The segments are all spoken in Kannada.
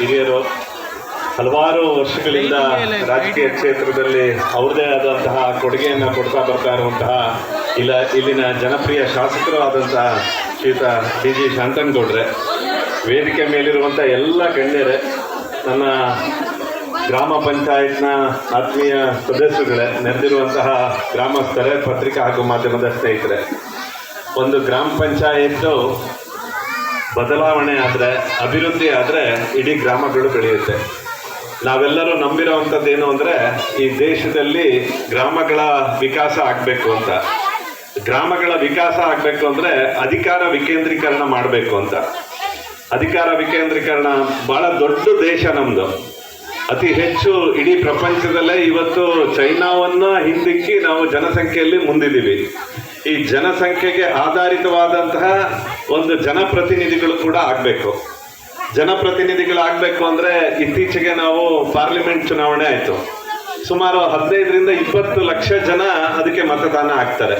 ಹಿರಿಯರು ಹಲವಾರು ವರ್ಷಗಳಿಂದ ರಾಜಕೀಯ ಕ್ಷೇತ್ರದಲ್ಲಿ ಅವ್ರದೇ ಆದಂತಹ ಕೊಡುಗೆಯನ್ನು ಕೊಡ್ತಾ ಬರ್ತಾ ಇರುವಂತಹ ಇಲ್ಲಿನ ಜನಪ್ರಿಯ ಶಾಸಕರು ಆದಂತಹ ಶ್ರೀಯುತ ಡಿ ಜಿ ಶಾಂತನಗೌಡ್ರೆ, ವೇದಿಕೆ ಮೇಲಿರುವಂಥ ಎಲ್ಲ ಗಣ್ಯರೇ, ನನ್ನ ಗ್ರಾಮ ಪಂಚಾಯತ್ನ ಆತ್ಮೀಯ ಸದಸ್ಯರುಗಳೇ, ನೆರೆದಿರುವಂತಹ ಗ್ರಾಮಸ್ಥರೇ, ಪತ್ರಿಕಾ ಹಾಗೂ ಮಾಧ್ಯಮದ ಸ್ನೇಹಿತರೆ, ಒಂದು ಗ್ರಾಮ ಪಂಚಾಯತ್ತು ಬದಲಾವಣೆ ಆದರೆ, ಅಭಿವೃದ್ಧಿ ಆದರೆ ಇಡೀ ಗ್ರಾಮಗಳು ಬೆಳೆಯುತ್ತೆ. ನಾವೆಲ್ಲರೂ ನಂಬಿರೋವಂಥದ್ದು ಏನು ಅಂದರೆ, ಈ ದೇಶದಲ್ಲಿ ಗ್ರಾಮಗಳ ವಿಕಾಸ ಆಗಬೇಕು ಅಂತ. ಗ್ರಾಮಗಳ ವಿಕಾಸ ಆಗಬೇಕು ಅಂದರೆ ಅಧಿಕಾರ ವಿಕೇಂದ್ರೀಕರಣ ಮಾಡಬೇಕು ಅಂತ. ಅಧಿಕಾರ ವಿಕೇಂದ್ರೀಕರಣ, ಭಾಳ ದೊಡ್ಡ ದೇಶ ನಮ್ಮದು, ಅತಿ ಹೆಚ್ಚು ಇಡೀ ಪ್ರಪಂಚದಲ್ಲೇ ಇವತ್ತು ಚೈನಾವನ್ನು ಹಿಂದಿಕ್ಕಿ ನಾವು ಜನಸಂಖ್ಯೆಯಲ್ಲಿ ಮುಂದಿದ್ದೀವಿ. ಈ ಜನಸಂಖ್ಯೆಗೆ ಆಧಾರಿತವಾದಂತಹ ಒಂದು ಜನಪ್ರತಿನಿಧಿಗಳು ಕೂಡ ಆಗಬೇಕು. ಜನಪ್ರತಿನಿಧಿಗಳಾಗಬೇಕು ಅಂದರೆ ಇತ್ತೀಚೆಗೆ ನಾವು ಪಾರ್ಲಿಮೆಂಟ್ ಚುನಾವಣೆ ಆಯಿತು. ಸುಮಾರು 15ರಿಂದ 20 ಲಕ್ಷ ಜನ ಅದಕ್ಕೆ ಮತದಾನ ಆಗ್ತಾರೆ.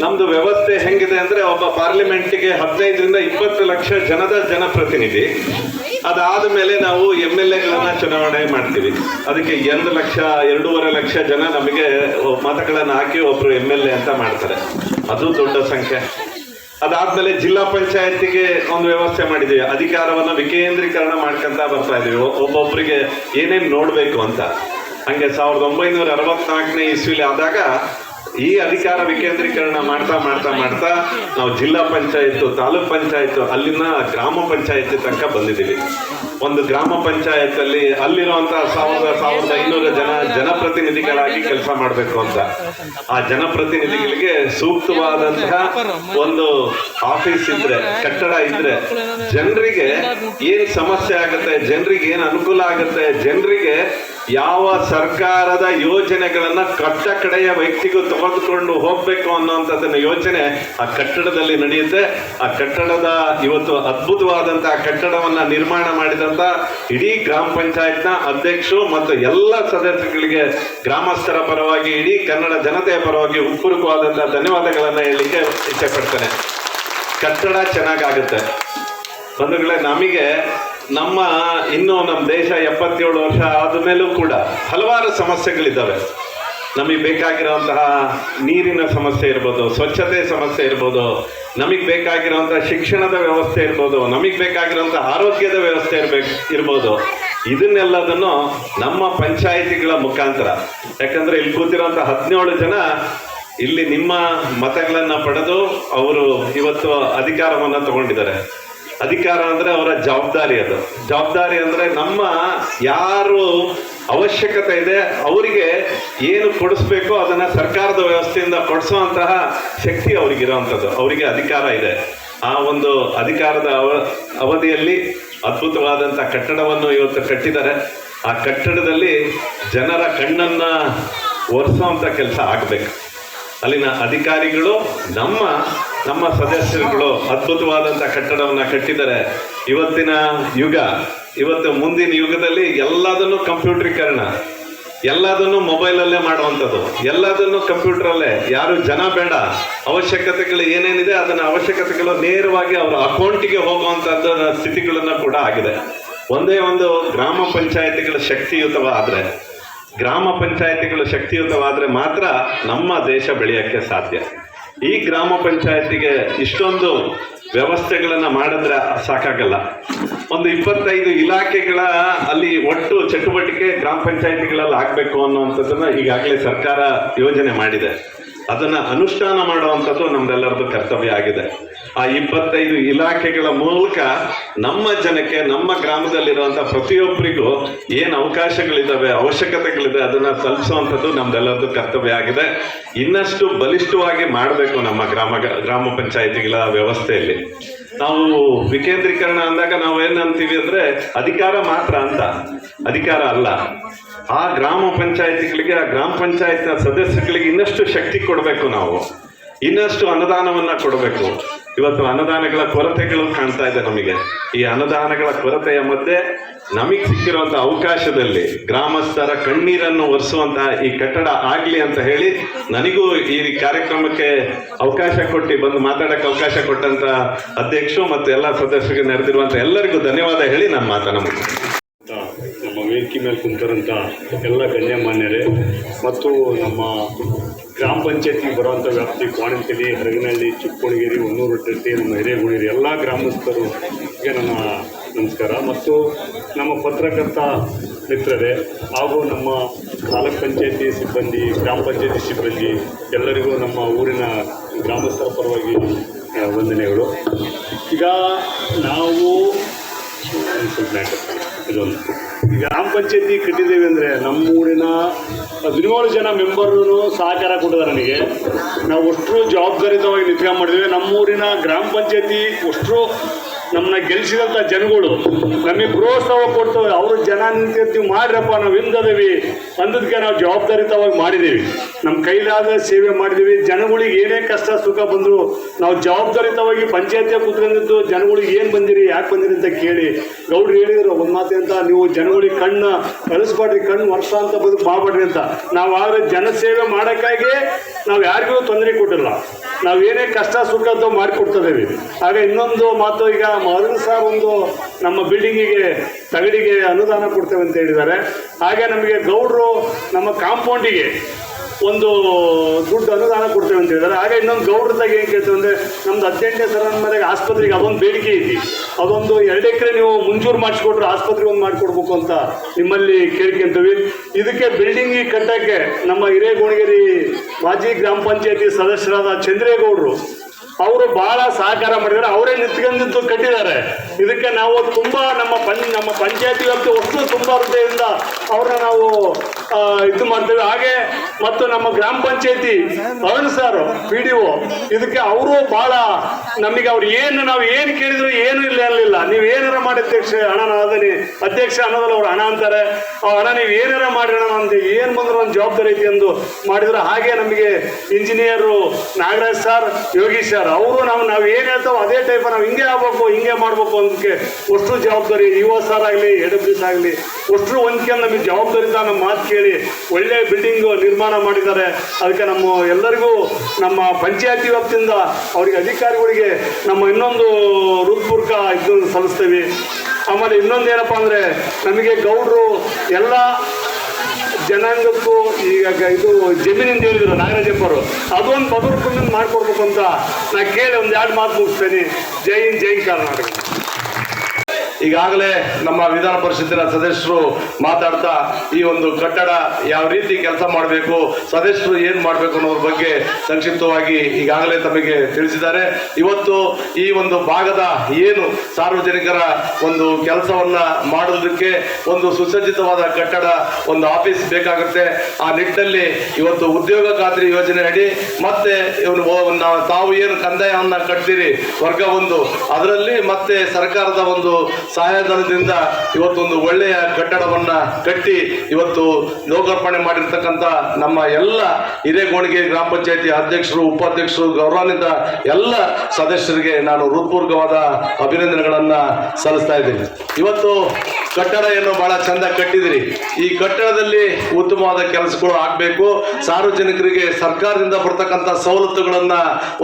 ನಮ್ಮದು ವ್ಯವಸ್ಥೆ ಹೆಂಗಿದೆ ಅಂದರೆ, ಒಬ್ಬ ಪಾರ್ಲಿಮೆಂಟಿಗೆ 15ರಿಂದ 20 ಲಕ್ಷ ಜನದ ಜನಪ್ರತಿನಿಧಿ, ಅದಾದ ಮೇಲೆ ನಾವು MLAಗಳನ್ನು ಚುನಾವಣೆ ಮಾಡ್ತೀವಿ. ಅದಕ್ಕೆ 2 ಲಕ್ಷ 2.5 ಲಕ್ಷ ಜನ ನಮಗೆ ಮತಗಳನ್ನು ಹಾಕಿ ಒಬ್ಬರು MLA ಅಂತ ಮಾಡ್ತಾರೆ. ಅದು ದೊಡ್ಡ ಸಂಖ್ಯೆ. ಅದಾದ್ಮೇಲೆ ಜಿಲ್ಲಾ ಪಂಚಾಯತಿಗೆ ಒಂದು ವ್ಯವಸ್ಥೆ ಮಾಡಿದ್ದೀವಿ. ಅಧಿಕಾರವನ್ನು ವಿಕೇಂದ್ರೀಕರಣ ಮಾಡ್ಕೊಂತ ಬರ್ತಾ ಇದೀವಿ, ಒಬ್ಬೊಬ್ಬರಿಗೆ ಏನೇನು ನೋಡಬೇಕು ಅಂತ. ಹಾಗೆ 1964ನೇ ಇಸ್ವಿಲಿ ಆದಾಗ ಈ ಅಧಿಕಾರ ವಿಕೇಂದ್ರೀಕರಣ ಮಾಡ್ತಾ ಮಾಡ್ತಾ ಮಾಡ್ತಾ ನಾವು ಜಿಲ್ಲಾ ಪಂಚಾಯತ್, ತಾಲೂಕ್ ಪಂಚಾಯತ್, ಅಲ್ಲಿನ ಗ್ರಾಮ ಪಂಚಾಯತ್ ತನಕ ಬಂದಿದ್ದೀವಿ. ಒಂದು ಗ್ರಾಮ ಪಂಚಾಯತಲ್ಲಿ ಅಲ್ಲಿರುವಂತಹ 1500 ಜನ ಜನಪ್ರತಿನಿಧಿಗಳಾಗಿ ಕೆಲಸ ಮಾಡಬೇಕು ಅಂತ. ಆ ಜನಪ್ರತಿನಿಧಿಗಳಿಗೆ ಸೂಕ್ತವಾದಂತಹ ಒಂದು ಆಫೀಸ್ ಇದ್ರೆ, ಕಟ್ಟಡ ಇದ್ರೆ, ಜನರಿಗೆ ಏನ್ ಸಮಸ್ಯೆ ಆಗುತ್ತೆ, ಜನರಿಗೆ ಏನ್ ಅನುಕೂಲ ಆಗುತ್ತೆ, ಜನರಿಗೆ ಯಾವ ಸರ್ಕಾರದ ಯೋಜನೆಗಳನ್ನ ಕಟ್ಟ ಕಡೆಯ ವ್ಯಕ್ತಿಗೂ ತೆಗೆದುಕೊಂಡು ಹೋಗ್ಬೇಕು ಅನ್ನೋಂಥದ್ದನ್ನ ಯೋಚನೆ ಆ ಕಟ್ಟಡದಲ್ಲಿ ನಡೆಯುತ್ತೆ. ಆ ಕಟ್ಟಡದ ಇವತ್ತು ಅದ್ಭುತವಾದಂತಹ ಕಟ್ಟಡವನ್ನ ನಿರ್ಮಾಣ ಮಾಡಿದಂತ ಇಡೀ ಗ್ರಾಮ ಪಂಚಾಯತ್ನ ಅಧ್ಯಕ್ಷರು ಮತ್ತು ಎಲ್ಲ ಸದಸ್ಯರಿಗೆ ಗ್ರಾಮಸ್ಥರ ಪರವಾಗಿ, ಇಡೀ ಕನ್ನಡ ಜನತೆಯ ಪರವಾಗಿ ಉತ್ಪೂರ್ವವಾದಂತಹ ಧನ್ಯವಾದಗಳನ್ನ ಹೇಳಲಿಕ್ಕೆ ಇಚ್ಛೆ ಪಡ್ತೇನೆ. ಕಟ್ಟಡ ಚೆನ್ನಾಗಾಗುತ್ತೆ ಬಂಧುಗಳೇ. ನಮಗೆ ಇನ್ನೂ ನಮ್ಮ ದೇಶ 77 ವರ್ಷ ಆದಮೇಲೂ ಕೂಡ ಹಲವಾರು ಸಮಸ್ಯೆಗಳಿದ್ದಾವೆ. ನಮಗೆ ಬೇಕಾಗಿರುವಂತಹ ನೀರಿನ ಸಮಸ್ಯೆ ಇರ್ಬೋದು, ಸ್ವಚ್ಛತೆ ಸಮಸ್ಯೆ ಇರ್ಬೋದು, ನಮಗೆ ಬೇಕಾಗಿರುವಂತಹ ಶಿಕ್ಷಣದ ವ್ಯವಸ್ಥೆ ಇರ್ಬೋದು, ನಮಗೆ ಬೇಕಾಗಿರುವಂತಹ ಆರೋಗ್ಯದ ವ್ಯವಸ್ಥೆ ಇರ್ಬೋದು. ಇದನ್ನೆಲ್ಲದನ್ನು ನಮ್ಮ ಪಂಚಾಯಿತಿಗಳ ಮುಖಾಂತರ, ಯಾಕಂದ್ರೆ ಇಲ್ಲಿ ಕೂತಿರುವಂತಹ 17 ಜನ ಇಲ್ಲಿ ನಿಮ್ಮ ಮತಗಳನ್ನ ಪಡೆದು ಅವರು ಇವತ್ತು ಅಧಿಕಾರವನ್ನ ತಗೊಂಡಿದ್ದಾರೆ. ಅಧಿಕಾರ ಅಂದ್ರೆ ಅವರ ಜವಾಬ್ದಾರಿ. ಅದು ಜವಾಬ್ದಾರಿ ಅಂದ್ರೆ ನಮ್ಮ ಯಾರು ಅವಶ್ಯಕತೆ ಇದೆ ಅವರಿಗೆ ಏನು ಕೊಡಿಸ್ಬೇಕು ಅದನ್ನ ಸರ್ಕಾರದ ವ್ಯವಸ್ಥೆಯಿಂದ ಕೊಡಿಸುವಂತಹ ಶಕ್ತಿ ಅವರಿಗಿರುವಂಥದ್ದು. ಅವರಿಗೆ ಅಧಿಕಾರ ಇದೆ. ಆ ಒಂದು ಅಧಿಕಾರದ ಅವಧಿಯಲ್ಲಿ ಅದ್ಭುತವಾದಂಥ ಕಟ್ಟಡವನ್ನು ಇವತ್ತು ಕಟ್ಟಿದ್ದಾರೆ. ಆ ಕಟ್ಟಡದಲ್ಲಿ ಜನರ ಕಣ್ಣನ್ನ ಒರೆಸುವಂಥ ಕೆಲಸ ಆಗಬೇಕು. ಅಲ್ಲಿನ ಅಧಿಕಾರಿಗಳು, ನಮ್ಮ ಸದಸ್ಯರುಗಳು ಅದ್ಭುತವಾದಂಥ ಕಟ್ಟಡವನ್ನು ಕಟ್ಟಿದ್ದಾರೆ. ಇವತ್ತಿನ ಯುಗ, ಇವತ್ತು ಮುಂದಿನ ಯುಗದಲ್ಲಿ ಎಲ್ಲದನ್ನು ಕಂಪ್ಯೂಟರೀಕರಣ, ಎಲ್ಲದನ್ನು ಮೊಬೈಲಲ್ಲೇ ಮಾಡುವಂಥದ್ದು, ಎಲ್ಲದನ್ನು ಕಂಪ್ಯೂಟರಲ್ಲೇ. ಯಾರು ಜನ ಬೇಡ, ಅವಶ್ಯಕತೆಗಳು ಏನೇನಿದೆ ಅದನ್ನ ಅವಶ್ಯಕತೆಗಳು ನೇರವಾಗಿ ಅವರ ಅಕೌಂಟಿಗೆ ಹೋಗುವಂಥದ್ದು ಸ್ಥಿತಿಗಳನ್ನು ಕೂಡ ಆಗಿದೆ. ಒಂದೇ ಒಂದು ಗ್ರಾಮ ಪಂಚಾಯತಿಗಳ ಶಕ್ತಿಯುತವಾದರೆ, ಗ್ರಾಮ ಪಂಚಾಯತಿಗಳು ಶಕ್ತಿಯುತವಾದರೆ ಮಾತ್ರ ನಮ್ಮ ದೇಶ ಬೆಳೆಯೋಕ್ಕೆ ಸಾಧ್ಯ. ಈ ಗ್ರಾಮ ಪಂಚಾಯತಿಗೆ ಇಷ್ಟೊಂದು ವ್ಯವಸ್ಥೆಗಳನ್ನು ಮಾಡಿದ್ರೆ ಸಾಕಾಗಲ್ಲ. ಒಂದು 25 ಇಲಾಖೆಗಳ ಅಲ್ಲಿ ಒಟ್ಟು ಚಟುವಟಿಕೆ ಗ್ರಾಮ ಪಂಚಾಯತಿಗಳಲ್ಲಿ ಆಗಬೇಕು ಅನ್ನುವಂಥದ್ದನ್ನ ಈಗಾಗಲೇ ಸರ್ಕಾರ ಯೋಜನೆ ಮಾಡಿದೆ. ಅದನ್ನ ಅನುಷ್ಠಾನ ಮಾಡುವಂಥದ್ದು ನಮ್ದೆಲ್ಲರದ್ದು ಕರ್ತವ್ಯ ಆಗಿದೆ. ಆ 25 ಇಲಾಖೆಗಳ ಮೂಲಕ ನಮ್ಮ ಜನಕ್ಕೆ, ನಮ್ಮ ಗ್ರಾಮದಲ್ಲಿರುವಂಥ ಪ್ರತಿಯೊಬ್ಬರಿಗೂ ಏನು ಅವಕಾಶಗಳಿದ್ದಾವೆ, ಅವಶ್ಯಕತೆಗಳಿದೆ, ಅದನ್ನ ತಲುಪಿಸುವಂಥದ್ದು ನಮ್ದೆಲ್ಲರದ್ದು ಕರ್ತವ್ಯ ಆಗಿದೆ. ಇನ್ನಷ್ಟು ಬಲಿಷ್ಠವಾಗಿ ಮಾಡಬೇಕು ನಮ್ಮ ಗ್ರಾಮ ಪಂಚಾಯತಿಗಳ ವ್ಯವಸ್ಥೆಯಲ್ಲಿ. ನಾವು ವಿಕೇಂದ್ರೀಕರಣ ಅಂದಾಗ ನಾವು ಏನಂತೀವಿ ಅಂದ್ರೆ ಅಧಿಕಾರ ಮಾತ್ರ ಅಂತ. ಅಧಿಕಾರ ಅಲ್ಲ. ಆ ಗ್ರಾಮ ಪಂಚಾಯತಿಗಳಿಗೆ, ಆ ಗ್ರಾಮ ಪಂಚಾಯತ್ನ ಸದಸ್ಯಗಳಿಗೆ ಇನ್ನಷ್ಟು ಶಕ್ತಿ ಕೊಡಬೇಕು. ನಾವು ಇನ್ನಷ್ಟು ಅನುದಾನವನ್ನ ಕೊಡಬೇಕು. ಇವತ್ತು ಅನುದಾನಗಳ ಕೊರತೆಗಳು ಕಾಣ್ತಾ ಇದೆ ನಮಗೆ. ಈ ಅನುದಾನಗಳ ಕೊರತೆಯ ಮಧ್ಯೆ ನಮಗೆ ಸಿಕ್ಕಿರುವಂತ ಅವಕಾಶದಲ್ಲಿ ಗ್ರಾಮಸ್ಥರ ಕಣ್ಣೀರನ್ನು ಒರೆಸುವಂತಹ ಈ ಕಟ್ಟಡ ಆಗ್ಲಿ ಅಂತ ಹೇಳಿ ನನಗೂ ಈ ಕಾರ್ಯಕ್ರಮಕ್ಕೆ ಅವಕಾಶ ಕೊಟ್ಟು ಬಂದು ಮಾತಾಡಕ್ಕೆ ಅವಕಾಶ ಕೊಟ್ಟಂತ ಅಧ್ಯಕ್ಷರು ಮತ್ತು ಎಲ್ಲ ಸದಸ್ಯರಿಗೆ ನೆರೆದಿರುವಂತ ಎಲ್ಲರಿಗೂ ಧನ್ಯವಾದ ಹೇಳಿ ನಾನು ಮಾತನ್ನ ಮುಗಿಸ್ತೇನೆ. ನಮ್ಮ ವೇದಿಕೆ ಮೇಲೆ ಕುಂತರಂಥ ಎಲ್ಲ ಗಣ್ಯಮಾನ್ಯರೇ ಮತ್ತು ನಮ್ಮ ಗ್ರಾಮ ಪಂಚಾಯತಿಗೆ ಬರುವಂಥ ವ್ಯಾಪ್ತಿ ಕ್ವಾಣಂತಲಿ, ಹರಗನಹಳ್ಳಿ, ಚಿಕ್ಕೋಣಗೆರೆ, ಹೊನ್ನೂರು, ಟೆಟ್ಟಿ, ನಮ್ಮ ಹಿರೇಗುಣಿರಿ ಎಲ್ಲ ಗ್ರಾಮಸ್ಥರಿಗೆ ನನ್ನ ನಮಸ್ಕಾರ. ಮತ್ತು ನಮ್ಮ ಪತ್ರಕರ್ತ ಮಿತ್ರರೇ ಹಾಗೂ ನಮ್ಮ ತಾಲೂಕ್ ಪಂಚಾಯತಿ ಸಿಬ್ಬಂದಿ, ಗ್ರಾಮ ಪಂಚಾಯತಿ ಸಿಬ್ಬಂದಿ ಎಲ್ಲರಿಗೂ ನಮ್ಮ ಊರಿನ ಗ್ರಾಮಸ್ಥರ ಪರವಾಗಿ ವಂದನೆಗಳು. ಈಗ ನಾವು ಇದೊಂದು ಗ್ರಾಮ ಪಂಚಾಯತಿ ಕಟ್ಟಿದ್ದೇವೆ ಅಂದರೆ ನಮ್ಮೂರಿನ 17 ಜನ ಮೆಂಬರ್ರು ಸಹಕಾರ ಕೊಟ್ಟಿದ್ದಾರೆ ನನಗೆ. ನಾವು ಅಷ್ಟರು ಜವಾಬ್ದಾರಿತವಾಗಿ ನಿಂತ್ಕೊಂಡು ಮಾಡಿದ್ದೇವೆ. ನಮ್ಮೂರಿನ ಗ್ರಾಮ ಪಂಚಾಯತಿ ಅಷ್ಟರು ನಮ್ಮನ್ನ ಗೆಲ್ಲಿಸಿದಂಥ ಜನಗಳು ನಮಗೆ ಪ್ರೋತ್ಸಾಹ ಕೊಡ್ತವೆ. ಅವರು ಜನ ನಿಂತಿರ್ತೀವಿ ಮಾಡ್ರಪ್ಪ, ನಾವು ಹಿಂದದೇವಿ ಅಂದದಕ್ಕೆ ನಾವು ಜವಾಬ್ದಾರಿತವಾಗಿ ಮಾಡಿದ್ದೀವಿ. ನಮ್ಮ ಕೈಲಾದ ಸೇವೆ ಮಾಡಿದ್ದೀವಿ. ಜನಗಳಿಗೆ ಏನೇ ಕಷ್ಟ ಸುಖ ಬಂದರೂ ನಾವು ಜವಾಬ್ದಾರಿತವಾಗಿ ಪಂಚಾಯತಿಯಾಗಿ ಕೂತ್ಕೊಂಡಿದ್ದು ಜನಗಳಿಗೆ ಏನು ಬಂದಿರಿ, ಯಾಕೆ ಬಂದಿರಿ ಅಂತ ಕೇಳಿ ಗೌಡ್ರು ಹೇಳಿದ್ರು ಒಂದು ಮಾತೆ ಅಂತ, ನೀವು ಜನಗಳಿಗೆ ಕಣ್ಣು ಕಳಿಸ್ಬಾಡ್ರಿ, ಕಣ್ಣು ವರ್ಷ ಅಂತ ಬದುಕು ಮಾಡಬೇಡ್ರಿ ಅಂತ. ನಾವು ಆದರೆ ಜನಸೇವೆ ಮಾಡೋಕ್ಕಾಗಿ ನಾವು ಯಾರಿಗೂ ತೊಂದರೆ ಕೊಟ್ಟಿಲ್ಲ. ನಾವೇನೇ ಕಷ್ಟ ಸುಖ ಅಂತ ಮಾಡಿಕೊಡ್ತಿದ್ದೇವೆ. ಆಗ ಇನ್ನೊಂದು ಮಾತು, ಈಗ ಅರುಣ್ ಸರ್ ಒಂದು ನಮ್ಮ ಬಿಲ್ಡಿಂಗಿಗೆ ತಗಡಿಗೆ ಅನುದಾನ ಕೊಡ್ತೇವೆ ಅಂತ ಹೇಳಿದ್ದಾರೆ. ಹಾಗೆ ನಮಗೆ ಗೌಡ್ರು ನಮ್ಮ ಕಾಂಪೌಂಡಿಗೆ ಒಂದು ದುಡ್ಡು ಅನುದಾನ ಕೊಡ್ತೇವೆ ಅಂತ ಹೇಳಿದ್ದಾರೆ. ಹಾಗೆ ಇನ್ನೊಂದು ಗೌಡ್ರದಾಗ ಏನು ಕೇಳ್ತೇವೆ ಅಂದರೆ, ನಮ್ದು 18ನೇ ಶತಮಾನದ ಆಸ್ಪತ್ರೆಗೆ ಅದೊಂದು ಬೇಡಿಕೆ ಐತಿ, ಅದೊಂದು 2 ಎಕರೆ ನೀವು ಮಂಜೂರು ಮಾಡಿಸ್ಕೊಟ್ರೆ ಆಸ್ಪತ್ರೆ ಒಂದು ಮಾಡಿಕೊಡ್ಬೇಕು ಅಂತ ನಿಮ್ಮಲ್ಲಿ ಕೇಳ್ಕೊಂತೀವಿ. ಇದಕ್ಕೆ ಬಿಲ್ಡಿಂಗಿಗೆ ಕಟ್ಟಕ್ಕೆ ನಮ್ಮ ಹಿರೇಗೋಣಗೆರೆ ಮಾಜಿ ಗ್ರಾಮ ಪಂಚಾಯತಿ ಸದಸ್ಯರಾದ ಚಂದ್ರೇಗೌಡರು ಅವರು ಭಾಳ ಸಹಕಾರ ಮಾಡಿದ್ದಾರೆ. ಅವರೇ ನಿಂತ್ಕೊಂಡಿದ್ದು ಕಟ್ಟಿದ್ದಾರೆ. ಇದಕ್ಕೆ ನಾವು ತುಂಬ ನಮ್ಮ ಪಂಚಾಯತಿ ವ್ಯಾಪ್ತಿ ಅಷ್ಟು ತುಂಬ ಹೃದಯದಿಂದ ಅವ್ರನ್ನ ನಾವು ಇದು ಮಾಡ್ತೇವೆ. ಹಾಗೆ ಮತ್ತು ನಮ್ಮ ಗ್ರಾಮ ಪಂಚಾಯತಿ ಅರುಣ್ ಸರ್ PDO ಇದಕ್ಕೆ ಅವರು ಭಾಳ ನಮಗೆ ಅವ್ರು ನಾವು ಏನು ಕೇಳಿದ್ರು ಏನೂ ಇರಲಿಲ್ಲ. ನೀವು ಏನಾರ ಮಾಡಿ ಅಧ್ಯಕ್ಷ ಹಣ ಅದನ್ನೇ ಅಧ್ಯಕ್ಷ ಅನ್ನೋದ್ರಲ್ಲಿ ಅವ್ರು ಹಣ ಅಂತಾರೆ. ಹಣ ನೀವು ಏನಾರ ಮಾಡಿರೋಣ ಅಂತ ಏನು ಬಂದರೂ ಒಂದು ಜವಾಬ್ದಾರಿ ಐತಿ ಎಂದು ಮಾಡಿದ್ರು. ಹಾಗೆ ನಮಗೆ engineer Nagaraj sir, Yogish sir ಅವರು ನಾವು ಏನು ಹೇಳ್ತಾವೋ ಅದೇ ಟೈಪ್ ನಾವು ಹಿಂಗೆ ಆಗ್ಬೇಕು, ಹಿಂಗೆ ಮಾಡಬೇಕು ಅನ್ನೋದಕ್ಕೆ ಅಷ್ಟು ಜವಾಬ್ದಾರಿ ಯುವ ಸರ್ ಆಗಲಿ, AWS ಆಗಲಿ ಅಷ್ಟು ಹೊಂದ್ಕೊಂಡು ನಮಗೆ ಜವಾಬ್ದಾರಿಯಿಂದ ನಮ್ಮ ಮಾತು ಕೇಳಿ ಒಳ್ಳೆ ಬಿಲ್ಡಿಂಗ್ ನಿರ್ಮಾಣ ಮಾಡಿದ್ದಾರೆ. ಅದಕ್ಕೆ ನಮ್ಮ ಎಲ್ಲರಿಗೂ ನಮ್ಮ ಪಂಚಾಯತಿ ವ್ಯಾಪ್ತಿಯಿಂದ ಅವರಿಗೆ ಅಧಿಕಾರಿಗಳಿಗೆ ನಮ್ಮ ಇನ್ನೊಂದು ಹೃತ್ಪೂರ್ವಕ ಇದನ್ನು ಸಲ್ಲಿಸ್ತೇವೆ. ಆಮೇಲೆ ಇನ್ನೊಂದೇನಪ್ಪ ಅಂದರೆ, ನಮಗೆ ಗೌಡ್ರು ಎಲ್ಲ ಜನಾಂಗಕ್ಕೂ ಈಗ ಇದು ಜಮೀನಿಂದ ಹೇಳಿದ್ರು ನಾಗರಾಜಪ್ಪರು, ಅದೊಂದು ಬದುಕು ಮಾಡಿಕೊಡ್ಬೇಕು ಅಂತ ನಾ ಕೇಳಿ ಒಂದು 2 ಮಾತು ಮುಗಿಸ್ತೇನೆ. ಜೈ ಹಿಂದ್, ಜೈ ಕರ್ನಾಟಕ. ಈಗಾಗಲೇ ನಮ್ಮ ವಿಧಾನ ಪರಿಷತ್ತಿನ ಸದಸ್ಯರು ಮಾತಾಡ್ತಾ ಈ ಒಂದು ಕಟ್ಟಡ ಯಾವ ರೀತಿ ಕೆಲಸ ಮಾಡಬೇಕು, ಸದಸ್ಯರು ಏನು ಮಾಡಬೇಕು ಅನ್ನೋದ್ರ ಬಗ್ಗೆ ಸಂಕ್ಷಿಪ್ತವಾಗಿ ಈಗಾಗಲೇ ತಮಗೆ ತಿಳಿಸಿದ್ದಾರೆ. ಇವತ್ತು ಈ ಒಂದು ಭಾಗದ ಏನು ಸಾರ್ವಜನಿಕರ ಒಂದು ಕೆಲಸವನ್ನ ಮಾಡೋದಕ್ಕೆ ಒಂದು ಸುಸಜ್ಜಿತವಾದ ಕಟ್ಟಡ, ಒಂದು ಆಫೀಸ್ ಬೇಕಾಗುತ್ತೆ. ಆ ನಿಟ್ಟಿನಲ್ಲಿ ಇವತ್ತು ಉದ್ಯೋಗ ಖಾತ್ರಿ ಯೋಜನೆ ಅಡಿ ಮತ್ತೆ ತಾವು ಏನು ಕಂದಾಯವನ್ನ ಕಟ್ತೀರಿ ವರ್ಗ 1 ಅದರಲ್ಲಿ ಮತ್ತೆ ಸರ್ಕಾರದ ಒಂದು ಸಹಾಯಧನದಿಂದ ಇವತ್ತೊಂದು ಒಳ್ಳೆಯ ಕಟ್ಟಡವನ್ನ ಕಟ್ಟಿ ಇವತ್ತು ಲೋಕಾರ್ಪಣೆ ಮಾಡಿರ್ತಕ್ಕಂಥ ನಮ್ಮ ಎಲ್ಲ ಹಿರೇಗೋಣಿಗೆ ಗ್ರಾಮ ಪಂಚಾಯತಿ ಅಧ್ಯಕ್ಷರು, ಉಪಾಧ್ಯಕ್ಷರು, ಗೌರವಾನ್ವಿತ ಎಲ್ಲ ಸದಸ್ಯರಿಗೆ ನಾನು ಹೃತ್ಪೂರ್ವಕವಾದ ಅಭಿನಂದನೆಗಳನ್ನ ಸಲ್ಲಿಸ್ತಾ ಇದ್ದೀನಿ. ಇವತ್ತು ಕಟ್ಟಡ ಏನು ಬಹಳ ಚಂದ ಕಟ್ಟಿದಿರಿ. ಈ ಕಟ್ಟಡದಲ್ಲಿ ಉತ್ತಮವಾದ ಕೆಲಸಗಳು ಆಗಬೇಕು. ಸಾರ್ವಜನಿಕರಿಗೆ ಸರ್ಕಾರದಿಂದ ಬರ್ತಕ್ಕಂಥ ಸವಲತ್ತುಗಳನ್ನ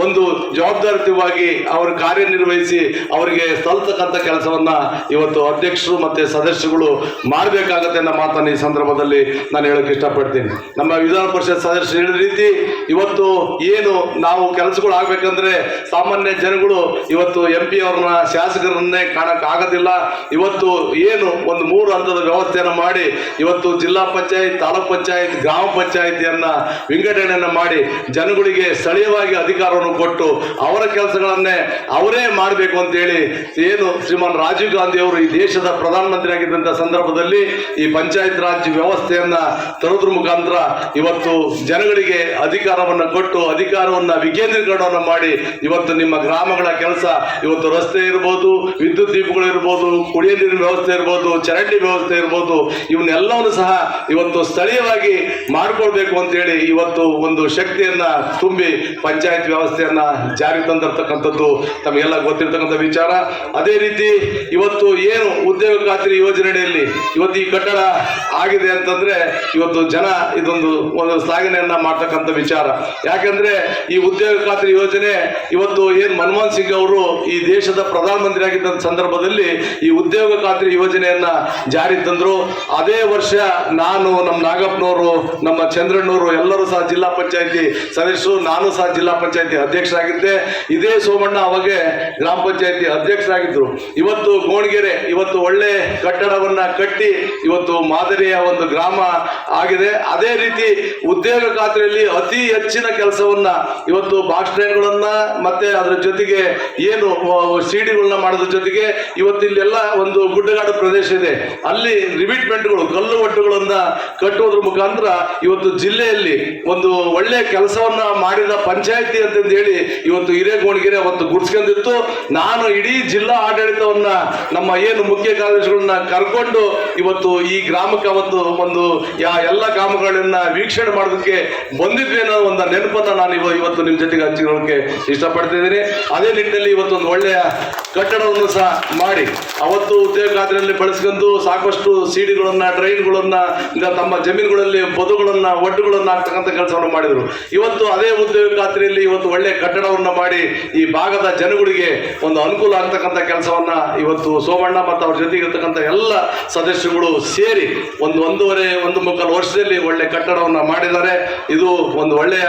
ಒಂದು ಜವಾಬ್ದಾರಿಯುತವಾಗಿ ಅವರು ಕಾರ್ಯನಿರ್ವಹಿಸಿ ಅವರಿಗೆ ಸಲ್ಲತಕ್ಕಂಥ ಕೆಲಸವನ್ನ ಇವತ್ತು ಅಧ್ಯಕ್ಷರು ಮತ್ತೆ ಸದಸ್ಯರುಗಳು ಮಾಡಬೇಕಾಗತ್ತೆ ಅನ್ನೋ ಮಾತನ್ನು ಈ ಸಂದರ್ಭದಲ್ಲಿ ನಾನು ಹೇಳಕ್ಕೆ ಇಷ್ಟಪಡ್ತೀನಿ. ನಮ್ಮ ವಿಧಾನ ಪರಿಷತ್ ಸದಸ್ಯರು ಹೇಳಿದ ರೀತಿ ಇವತ್ತು ಏನು ನಾವು ಕೆಲಸಗಳು ಆಗ್ಬೇಕಂದ್ರೆ ಸಾಮಾನ್ಯ ಜನಗಳು ಇವತ್ತು MP ಅವ್ರನ್ನ, ಶಾಸಕರನ್ನೇ ಕಾಣಕ್ ಆಗೋದಿಲ್ಲ. ಇವತ್ತು ಏನು ಒಂದು 3 ಹಂತದ ವ್ಯವಸ್ಥೆಯನ್ನು ಮಾಡಿ ಇವತ್ತು ಜಿಲ್ಲಾ ಪಂಚಾಯತ್, ತಾಲೂಕ್ ಪಂಚಾಯತ್, ಗ್ರಾಮ ಪಂಚಾಯತಿಯನ್ನ ವಿಂಗಡಣೆಯನ್ನ ಮಾಡಿ ಜನಗಳಿಗೆ ಸ್ಥಳೀಯವಾಗಿ ಅಧಿಕಾರವನ್ನು ಕೊಟ್ಟು ಅವರ ಕೆಲಸಗಳನ್ನೇ ಅವರೇ ಮಾಡಬೇಕು ಅಂತೇಳಿ ಏನು ಶ್ರೀಮಾನ್ ರಾಜೀವ್ ಗಾಂಧಿ ಅವರು ಈ ದೇಶದ ಪ್ರಧಾನಮಂತ್ರಿ ಆಗಿದ್ದಂಥ ಸಂದರ್ಭದಲ್ಲಿ ಈ ಪಂಚಾಯತ್ ರಾಜ್ ವ್ಯವಸ್ಥೆಯನ್ನ ತರೋದ್ರ ಮುಖಾಂತರ ಇವತ್ತು ಜನಗಳಿಗೆ ಅಧಿಕಾರವನ್ನು ಕೊಟ್ಟು ಅಧಿಕಾರವನ್ನ ವಿಕೇಂದ್ರೀಕರಣವನ್ನು ಮಾಡಿ ಇವತ್ತು ನಿಮ್ಮ ಗ್ರಾಮಗಳ ಕೆಲಸ ಇವತ್ತು ರಸ್ತೆ ಇರ್ಬೋದು, ವಿದ್ಯುತ್ ದೀಪಗಳು ಇರ್ಬೋದು, ಕುಡಿಯ ನೀರಿನ ವ್ಯವಸ್ಥೆ ಇರ್ಬೋದು, ಇರ್ಬೋದು, ಚರಂಡಿ ವ್ಯವಸ್ಥೆ ಇರ್ಬೋದು, ಇವನ್ನೆಲ್ಲವನ್ನು ಸಹ ಇವತ್ತು ಸ್ಥಳೀಯವಾಗಿ ಮಾಡಿಕೊಳ್ಬೇಕು ಅಂತೇಳಿ ಇವತ್ತು ಒಂದು ಶಕ್ತಿಯನ್ನ ತುಂಬಿ ಪಂಚಾಯತ್ ವ್ಯವಸ್ಥೆಯನ್ನ ಜಾರಿ ತಂದಿರ್ತಕ್ಕಂಥದ್ದು ತಮಗೆಲ್ಲ ಗೊತ್ತಿರ್ತಕ್ಕಂಥ ವಿಚಾರ. ಅದೇ ರೀತಿ ಇವತ್ತು ಏನು ಉದ್ಯೋಗ ಖಾತ್ರಿ ಯೋಜನೆಯಲ್ಲಿ ಇವತ್ತು ಈ ಕಟ್ಟಡ ಆಗಿದೆ ಅಂತಂದ್ರೆ ಇವತ್ತು ಜನ ಇದೊಂದು ಶ್ಲಾಘನೆಯನ್ನ ಮಾಡ್ತಕ್ಕಂಥ ವಿಚಾರ. ಯಾಕಂದ್ರೆ ಈ ಉದ್ಯೋಗ ಖಾತ್ರಿ ಯೋಜನೆ ಇವತ್ತು ಏನು ಮನಮೋಹನ್ ಸಿಂಗ್ ಅವರು ಈ ದೇಶದ ಪ್ರಧಾನಮಂತ್ರಿ ಆಗಿದ್ದ ಸಂದರ್ಭದಲ್ಲಿ ಈ ಉದ್ಯೋಗ ಖಾತ್ರಿ ಯೋಜನೆಯನ್ನ ಜಾರಿ ತಂದ್ರು. ಅದೇ ವರ್ಷ ನಾನು, ನಮ್ಮ ನಾಗಪ್ಪನವರು, ನಮ್ಮ ಚಂದ್ರಣ್ಣವರು ಎಲ್ಲರೂ ಸಹ ಜಿಲ್ಲಾ ಪಂಚಾಯತಿ ಸದಸ್ಯರು, ನಾನು ಸಹ ಜಿಲ್ಲಾ ಪಂಚಾಯತಿ ಅಧ್ಯಕ್ಷರಾಗಿದ್ದೆ. ಇದೇ ಸೋಮಣ್ಣ ಅವಾಗ ಗ್ರಾಮ ಪಂಚಾಯತಿ ಅಧ್ಯಕ್ಷರಾಗಿದ್ದರು. ಇವತ್ತು ಗೋಣಿಗೆರೆ ಇವತ್ತು ಒಳ್ಳೆ ಕಟ್ಟಡವನ್ನ ಕಟ್ಟಿ ಇವತ್ತು ಮಾದರಿಯ ಒಂದು ಗ್ರಾಮ ಆಗಿದೆ. ಅದೇ ರೀತಿ ಉದ್ಯೋಗ ಖಾತ್ರಿಯಲ್ಲಿ ಅತಿ ಹೆಚ್ಚಿನ ಕೆಲಸವನ್ನ ಇವತ್ತು ಬಾಕ್ಸ್ ಟ್ರೈನ್ಗಳನ್ನ ಮತ್ತೆ ಅದರ ಜೊತೆಗೆ ಏನು ಸಿಡಿಗಳನ್ನ ಮಾಡೋದ್ರ ಜೊತೆಗೆ ಇವತ್ತು ಇಲ್ಲೆಲ್ಲ ಒಂದು ಗುಡ್ಡಗಾಡು ಪ್ರದೇಶ ಇದೆ, ಅಲ್ಲಿ ರಿಮಿಟ್ಮೆಂಟ್ಗಳು ಕಲ್ಲು ಒಟ್ಟುಗಳನ್ನ ಕಟ್ಟುವುದ್ರ ಮುಖಾಂತರ ಇವತ್ತು ಜಿಲ್ಲೆಯಲ್ಲಿ ಒಂದು ಒಳ್ಳೆ ಕೆಲಸವನ್ನ ಮಾಡಿದ ಪಂಚಾಯತಿ ಅಂತಂದು ಹೇಳಿ ಇವತ್ತು ಹಿರೇಗೋಣಿಗೆರೆ ಅವತ್ತು ಗುಡ್ಸ್ಕೊಂಡಿತ್ತು. ನಾನು ಇಡೀ ಜಿಲ್ಲಾ ಆಡಳಿತವನ್ನ ನಮ್ಮ ಏನು ಮುಖ್ಯ ಕಾರ್ಯದರ್ಶಿಗಳನ್ನ ಕರ್ಕೊಂಡು ಇವತ್ತು ಈ ಗ್ರಾಮಕ್ಕೆ ಅವತ್ತು ಒಂದು ಎಲ್ಲ ಗ್ರಾಮಗಳನ್ನ ವೀಕ್ಷಣೆ ಮಾಡೋದಕ್ಕೆ ಬಂದಿದ್ವಿ ಅನ್ನೋ ಒಂದು ನೆನಪನ್ನ ನಾನು ಇವತ್ತು ನಿಮ್ಮ ಜೊತೆಗೆ ಹಂಚಿಕೊಳ್ಳೋಕೆ ಇಷ್ಟಪಡ್ತಿದ್ದೀನಿ. ಅದೇ ನಿಟ್ಟಿನಲ್ಲಿ ಇವತ್ತೊಂದು ಒಳ್ಳೆಯ ಕಟ್ಟಡವನ್ನು ಸಹ ಮಾಡಿ ಅವತ್ತು ಉದ್ಯೋಗ ಖಾತ್ರಿಯಲ್ಲಿ ಬಳಸ್ಕೊಂಡು ಸಾಕಷ್ಟು ಸಿಡಿಗಳನ್ನ, ಡ್ರೈನ್ಗಳನ್ನ, ತಮ್ಮ ಜಮೀನುಗಳಲ್ಲಿ ಬದುಗಳನ್ನ, ಒಡ್ಡುಗಳನ್ನ ಹಾಕ್ತಕ್ಕಂಥ ಕೆಲಸವನ್ನು ಮಾಡಿದರು. ಇವತ್ತು ಅದೇ ಉದ್ಯೋಗ ಖಾತ್ರಿಯಲ್ಲಿ ಇವತ್ತು ಒಳ್ಳೆ ಕಟ್ಟಡವನ್ನು ಮಾಡಿ ಈ ಭಾಗದ ಜನಗಳಿಗೆ ಒಂದು ಅನುಕೂಲ ಆಗ್ತಕ್ಕಂಥ ಕೆಲಸವನ್ನ ಇವತ್ತು ಸೋಮಣ್ಣ ಮತ್ತು ಅವ್ರ ಜೊತೆಗೆ ಇರ್ತಕ್ಕಂಥ ಎಲ್ಲ ಸದಸ್ಯರುಗಳು ಸೇರಿ ಒಂದು ಮುಕ್ಕಾಲು ವರ್ಷದಲ್ಲಿ ಒಳ್ಳೆ ಕಟ್ಟಡವನ್ನು ಮಾಡಿದ್ದಾರೆ. ಇದು ಒಂದು ಒಳ್ಳೆಯ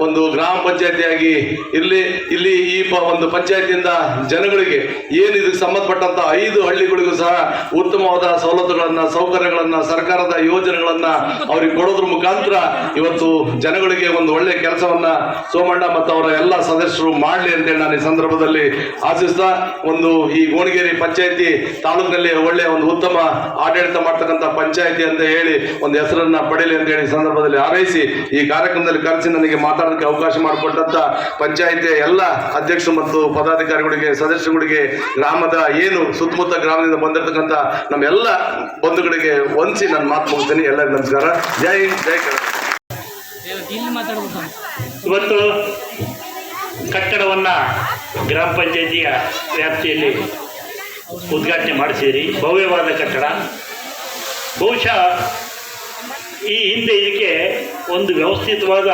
ಒಂದು ಗ್ರಾಮ ಪಂಚಾಯತಿಯಾಗಿ ಇಲ್ಲಿ ಈ ಒಂದು ಪಂಚಾಯತಿಯಿಂದ ಜನಗಳಿಗೆ ಏನು ಇದಕ್ಕೆ ಸಂಬಂಧಪಟ್ಟಂತ 5 ಹಳ್ಳಿಗಳಿಗೂ ಸಹ ಉತ್ತಮವಾದ ಸವಲತ್ತುಗಳನ್ನ, ಸೌಕರ್ಯಗಳನ್ನ, ಸರ್ಕಾರದ ಯೋಜನೆಗಳನ್ನ ಅವ್ರಿಗೆ ಕೊಡೋದ್ರ ಮುಖಾಂತರ ಇವತ್ತು ಜನಗಳಿಗೆ ಒಂದು ಒಳ್ಳೆ ಕೆಲಸವನ್ನ ಸೋಮಣ್ಣ ಮತ್ತು ಅವರ ಎಲ್ಲ ಸದಸ್ಯರು ಮಾಡಲಿ ಅಂತೇಳಿ ನಾನು ಈ ಸಂದರ್ಭದಲ್ಲಿ ಆಶಿಸ್ತಾ, ಈ ಗೋಣಿಗೇರಿ ಪಂಚಾಯತಿ ತಾಲೂಕಿನಲ್ಲಿ ಒಳ್ಳೆಯ ಒಂದು ಉತ್ತಮ ಆಡಳಿತ ಮಾಡ್ತಕ್ಕಂಥ ಪಂಚಾಯತಿ ಅಂತ ಹೇಳಿ ಒಂದು ಹೆಸರನ್ನ ಪಡೆಯಲಿ ಅಂತ ಹೇಳಿ ಸಂದರ್ಭದಲ್ಲಿ ಹಾರೈಸಿ ಈ ಕಾರ್ಯಕ್ರಮದಲ್ಲಿ ಕರೆಸಿ ನನಗೆ ಮಾತಾಡೋದಕ್ಕೆ ಅವಕಾಶ ಮಾಡಿಕೊಟ್ಟಂತ ಪಂಚಾಯತಿಯ ಎಲ್ಲ ಅಧ್ಯಕ್ಷರು ಮತ್ತು ಪದಾಧಿಕಾರಿಗಳಿಗೆ, ಸದಸ್ಯರುಗಳಿಗೆ, ಗ್ರಾಮದ ಏನು ಸುತ್ತಮುತ್ತ ಗ್ರಾಮದಿಂದ ಬಂದಿರತಕ್ಕಂಥ ನಮ್ಮೆಲ್ಲ ಬಂಧುಗಳಿಗೆ ವಂದಿಸಿ ನನ್ನ ಮಾತು ಮುಗಿಸ್ತೀನಿ. ಎಲ್ಲರಿಗೂ ನಮಸ್ಕಾರ. ಜೈ ಹಿಂದ್, ಜೈ ಕರ್ನಾಟಕ. ಇವತ್ತು ಕಟ್ಟಡವನ್ನು ಗ್ರಾಮ ಪಂಚಾಯತಿಯ ವ್ಯಾಪ್ತಿಯಲ್ಲಿ ಉದ್ಘಾಟನೆ ಮಾಡಿಸಿದ್ರಿ. ಭವ್ಯವಾದ ಕಟ್ಟಡ. ಬಹುಶಃ ಈ ಹಿಂದೆ ಇದಕ್ಕೆ ಒಂದು ವ್ಯವಸ್ಥಿತವಾದ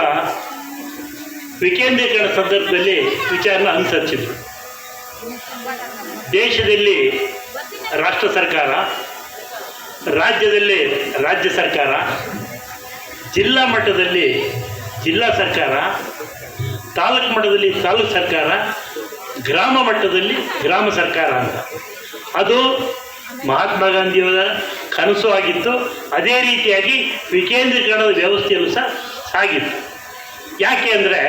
ವಿಕೇಂದ್ರೀಕರಣ ಸಂದರ್ಭದಲ್ಲಿ ವಿಚಾರನ ಅನುಸರಿಸಿದ್ರು. ದೇಶದಲ್ಲಿ ರಾಷ್ಟ್ರ ಸರ್ಕಾರ, ರಾಜ್ಯದಲ್ಲಿ ರಾಜ್ಯ ಸರ್ಕಾರ, ಜಿಲ್ಲಾ ಮಟ್ಟದಲ್ಲಿ ಜಿಲ್ಲಾ ಸರ್ಕಾರ, ತಾಲೂಕು ಮಟ್ಟದಲ್ಲಿ ತಾಲೂಕು ಸರ್ಕಾರ, ಗ್ರಾಮ ಮಟ್ಟದಲ್ಲಿ ಗ್ರಾಮ ಸರ್ಕಾರ ಅಂತ. ಅದು ಮಹಾತ್ಮ ಗಾಂಧಿಯವರ ಕನಸು ಆಗಿತ್ತು. ಅದೇ ರೀತಿಯಾಗಿ ವಿಕೇಂದ್ರೀಕರಣದ ವ್ಯವಸ್ಥೆಯಲ್ಲೂ ಸಹ ಸಾಗಿತ್ತು. ಯಾಕೆ ಅಂದರೆ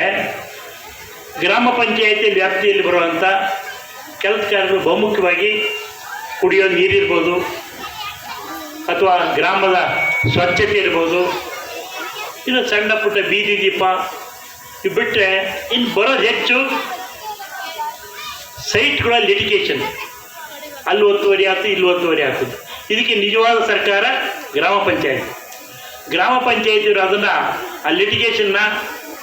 ಗ್ರಾಮ ಪಂಚಾಯಿತಿ ವ್ಯಾಪ್ತಿಯಲ್ಲಿ ಬರುವಂಥ ಕೆಲಸ ಕಾರ್ಯಗಳು ಬಹುಮುಖ್ಯವಾಗಿ ಕುಡಿಯೋ ನೀರಿರ್ಬೋದು, ಅಥವಾ ಗ್ರಾಮದ ಸ್ವಚ್ಛತೆ ಇರ್ಬೋದು, ಇನ್ನು ಸಣ್ಣ ಪುಟ್ಟ ಬೀದಿ ದೀಪ ಇವು ಬಿಟ್ಟರೆ ಇನ್ನು ಬರೋದು ಹೆಚ್ಚು ಸೈಟ್ಗಳ ಲಿಟಿಗೇಷನ್. ಅಲ್ಲಿ ಒತ್ತುವರಿ ಆಗ್ತದೆ, ಇಲ್ಲಿ ಒತ್ತುವರಿ ಆಗ್ತದೆ. ಇದಕ್ಕೆ ನಿಜವಾದ ಸರ್ಕಾರ ಗ್ರಾಮ ಪಂಚಾಯತಿ. ಗ್ರಾಮ ಪಂಚಾಯತಿಯವರು ಅದನ್ನು ಆ ಲಿಟಿಗೇಷನ್ನ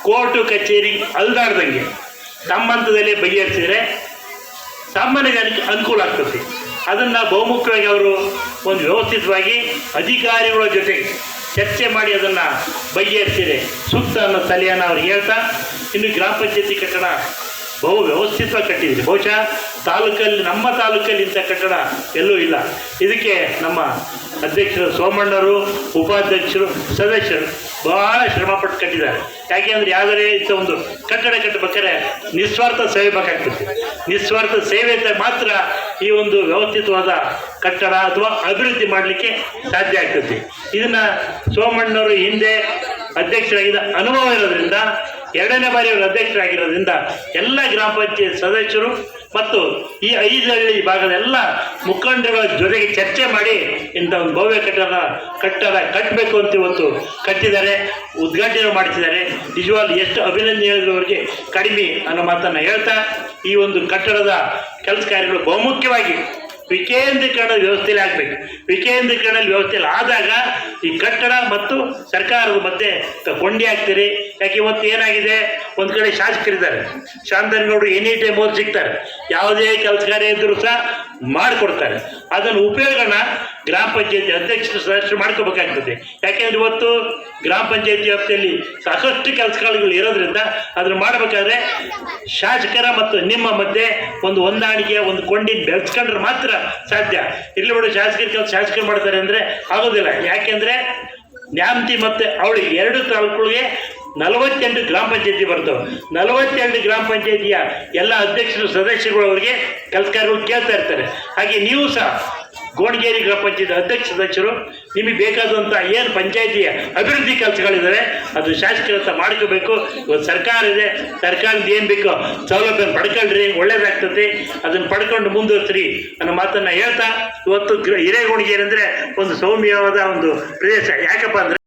ಕೋರ್ಟು ಕಚೇರಿ ಅಲ್ದಾಡ್ದಂಗೆ ತಮ್ಮ ಹಂತದಲ್ಲೇ ಬಗೆಹರಿಸಿದರೆ ಸಾಮಾನ್ಯ ಜನಕ್ಕೆ ಅನುಕೂಲ ಆಗ್ತದೆ. ಅದನ್ನು ಬಹುಮುಖ್ಯವಾಗಿ ಅವರು ಒಂದು ವ್ಯವಸ್ಥಿತವಾಗಿ ಅಧಿಕಾರಿಗಳ ಜೊತೆಗೆ ಚರ್ಚೆ ಮಾಡಿ ಅದನ್ನು ಬಗೆಹರಿಸಿದೆ ಸೂಕ್ತ ಅನ್ನೋ ಸಲಹೆಯನ್ನು ಅವ್ರಿಗೆ ಹೇಳ್ತಾ, ಇನ್ನು ಗ್ರಾಮ ಪಂಚಾಯತಿ ಕಟ್ಟಡ ಬಹು ವ್ಯವಸ್ಥಿತವಾಗಿ ಕಟ್ಟಿದ್ದೀರಿ. ಬಹುಶಃ ನಮ್ಮ ತಾಲೂಕಲ್ಲಿ ಇಂಥ ಕಟ್ಟಡ ಎಲ್ಲೂ ಇಲ್ಲ. ಇದಕ್ಕೆ ನಮ್ಮ ಅಧ್ಯಕ್ಷರು ಸೋಮಣ್ಣರು, ಉಪಾಧ್ಯಕ್ಷರು, ಸದಸ್ಯರು ಬಹಳ ಶ್ರಮಪಟ್ಟು ಕಟ್ಟಿದ್ದಾರೆ. ಯಾಕೆ ಅಂದರೆ ಯಾವುದೇ ಇಂಥ ಒಂದು ಕಟ್ಟಡ ಕಟ್ಟಬೇಕಾದ್ರೆ ನಿಸ್ವಾರ್ಥ ಸೇವೆ ಬೇಕಾಗ್ತದೆ. ನಿಸ್ವಾರ್ಥ ಸೇವೆ ಮಾತ್ರ ಈ ಒಂದು ವ್ಯವಸ್ಥಿತವಾದ ಕಟ್ಟಡ ಅಥವಾ ಅಭಿವೃದ್ಧಿ ಮಾಡಲಿಕ್ಕೆ ಸಾಧ್ಯ ಆಗ್ತದೆ. ಇದನ್ನು ಸೋಮಣ್ಣವರು ಹಿಂದೆ ಅಧ್ಯಕ್ಷರಾಗಿದ್ದ ಅನುಭವ ಇರೋದ್ರಿಂದ, 2ನೇ ಬಾರಿ ಅವರು ಅಧ್ಯಕ್ಷರಾಗಿರೋದ್ರಿಂದ ಎಲ್ಲ ಗ್ರಾಮ ಪಂಚಾಯತ್ ಸದಸ್ಯರು ಮತ್ತು ಈ 5 ಹಳ್ಳಿ ಭಾಗದ ಎಲ್ಲ ಮುಖಂಡರುಗಳ ಜೊತೆಗೆ ಚರ್ಚೆ ಮಾಡಿ ಇಂಥ ಒಂದು ಭವ್ಯ ಕಟ್ಟಡ ಕಟ್ಟಬೇಕು ಅಂತ ಇವತ್ತು ಕಟ್ಟಿದ್ದಾರೆ, ಉದ್ಘಾಟನೆ ಮಾಡಿಸಿದ್ದಾರೆ. ನಿಜವಾಗ್ಲೂ ಎಷ್ಟು ಅಭಿನಂದನೆ ಹೇಳಿದ್ರು ಅವರಿಗೆ ಕಡಿಮೆ ಅನ್ನೋ ಮಾತನ್ನು ಹೇಳ್ತಾ, ಈ ಒಂದು ಕಟ್ಟಡದ ಕೆಲಸ ಕಾರ್ಯಗಳು ಬಹುಮುಖ್ಯವಾಗಿ ವಿಕೇಂದ್ರೀಕರಣ ವ್ಯವಸ್ಥೆಯಲ್ಲಿ ಆಗಬೇಕು. ವಿಕೇಂದ್ರೀಕರಣ ವ್ಯವಸ್ಥೆಯಲ್ಲಿ ಆದಾಗ ಈ ಕಟ್ಟಡ ಮತ್ತು ಸರ್ಕಾರದ ಮಧ್ಯೆ ಕೊಂಡಿ ಆಗ್ತೀರಿ. ಯಾಕೆ ಇವತ್ತು ಏನಾಗಿದೆ, ಒಂದು ಕಡೆ ಶಾಸಕರಿದ್ದಾರೆ, ಶಾಂತನಗೌಡರು ಎನಿ ಟೈಮ್ ಅವ್ರು ಸಿಗ್ತಾರೆ, ಯಾವುದೇ ಕೆಲಸ ಕಾರ್ಯ ಇದ್ದರೂ ಸಹ ಮಾಡಿಕೊಡ್ತಾರೆ. ಅದನ್ನು ಉಪಯೋಗನ ಗ್ರಾಮ ಪಂಚಾಯತಿ ಅಧ್ಯಕ್ಷರು ಸದಸ್ಯರು ಮಾಡ್ಕೋಬೇಕಾಗ್ತದೆ. ಯಾಕೆಂದ್ರೆ ಇವತ್ತು ಗ್ರಾಮ ಪಂಚಾಯತಿ ವ್ಯಾಪ್ತಿಯಲ್ಲಿ ಸಾಕಷ್ಟು ಕೆಲಸಗಳು ಇರೋದ್ರಿಂದ ಅದನ್ನು ಮಾಡಬೇಕಾದ್ರೆ ಶಾಸಕರ ಮತ್ತು ನಿಮ್ಮ ಮಧ್ಯೆ ಒಂದು ಹೊಂದಾಣಿಕೆ, ಒಂದು ಕೊಂಡಿನ ಬೆಳೆಸ್ಕೊಂಡ್ರೆ ಮಾತ್ರ ಸಾಧ್ಯ. ಇಲ್ಲಿ ಬಿಡು ಶಾಸಕರು ಮಾಡ್ತಾರೆ ಅಂದರೆ ಆಗೋದಿಲ್ಲ. ಯಾಕೆಂದರೆ ನ್ಯಾಮತಿ ಮತ್ತು ಅವಳಿ 2 ತಾಲೂಕುಗಳಿಗೆ 48 ಗ್ರಾಮ ಪಂಚಾಯತಿ ಬರ್ತವೆ. 42 ಗ್ರಾಮ ಪಂಚಾಯತಿಯ ಎಲ್ಲ ಅಧ್ಯಕ್ಷರು ಸದಸ್ಯರುಗಳು ಅವರಿಗೆ ಕೆಲಸ ಕಾರ್ಯಗಳು ಕೇಳ್ತಾ ಇರ್ತಾರೆ. ಹಾಗೆ ನೀವು ಸಹ ಗೋಣಗೇರಿ ಗ್ರಾಮ ಪಂಚಾಯತ್ ಅಧ್ಯಕ್ಷ ಸದಸ್ಯರು ನಿಮಗೆ ಬೇಕಾದಂಥ ಏನು ಪಂಚಾಯತಿಯ ಅಭಿವೃದ್ಧಿ ಕೆಲಸಗಳಿದ್ದಾರೆ ಅದು ಶಾಸಕರ ಹತ್ರ ಮಾಡ್ಕೋಬೇಕು. ಇವತ್ತು ಸರ್ಕಾರ ಇದೆ, ಸರ್ಕಾರದ ಏನು ಬೇಕೋ ಸೌಲಭ್ಯ ಪಡ್ಕೊಳ್ರಿ, ಒಳ್ಳೇದಾಗ್ತದೆ. ಅದನ್ನು ಪಡ್ಕೊಂಡು ಮುಂದುವರಿಸ್ರಿ ಅನ್ನೋ ಮಾತನ್ನು ಹೇಳ್ತಾ, ಇವತ್ತು ಹಿರೇಗೋಣಗೇರಿ ಅಂದರೆ ಒಂದು ಸೌಮ್ಯವಾದ ಒಂದು ಪ್ರದೇಶ. ಯಾಕಪ್ಪ ಅಂದರೆ